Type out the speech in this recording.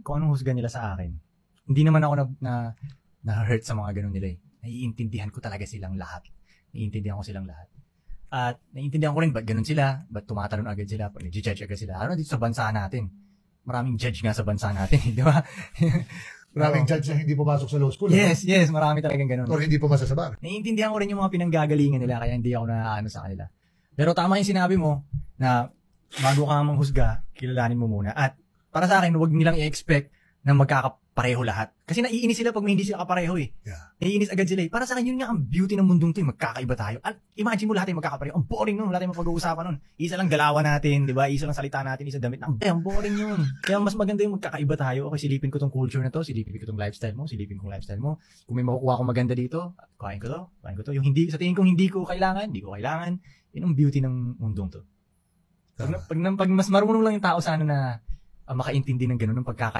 kung anong husga nila sa akin. Hindi naman ako na-hurt sa mga ganun nila eh. Naiintindihan ko talaga silang lahat. Naiintindihan ko silang lahat. At naiintindihan ko rin ba't ganun sila, ba't tumatalon agad sila, pag nag-judge agad sila. Ano dito sa bansa natin? Maraming judge nga sa bansa natin, di ba? Maraming judge na hindi pumasok sa law school. Yes, marami talagang ganun. Or hindi pumasa sa bar. Naiintindihan ko rin yung mga pinanggagalingan nila, kaya hindi ako na sa kanila. Pero tama yung sinabi mo, na bago ka manghusga, kilalanin mo muna. At para sa akin, huwag nilang i-expect na magkakapareho lahat. Kasi naiinis sila pag may hindi sila kapareho eh. Yeah. Naiinis agad sila eh. Para sa akin, yun nga ang beauty ng mundong to eh. Magkakaiba tayo. Imagine mo lahat ay magkakapareho. Ang boring nun. Wala tayong mapag-uusapan nun. Isa lang galawan natin, di ba? Isa lang salita natin, isa damit. Ang boring yun. Kaya mas maganda yung magkakaiba tayo. Okay, silipin ko tong culture na to, silipin ko tong lifestyle mo, silipin ko yung lifestyle mo. Kung may makukuha ko maganda dito, kain ko to. Yung hindi, sa tingin kong hindi ko kailangan. Yun ang beauty ng mundong to. Pag mas marunong lang yung tao sana na makaintindi ng ganun ng pagkakaiba.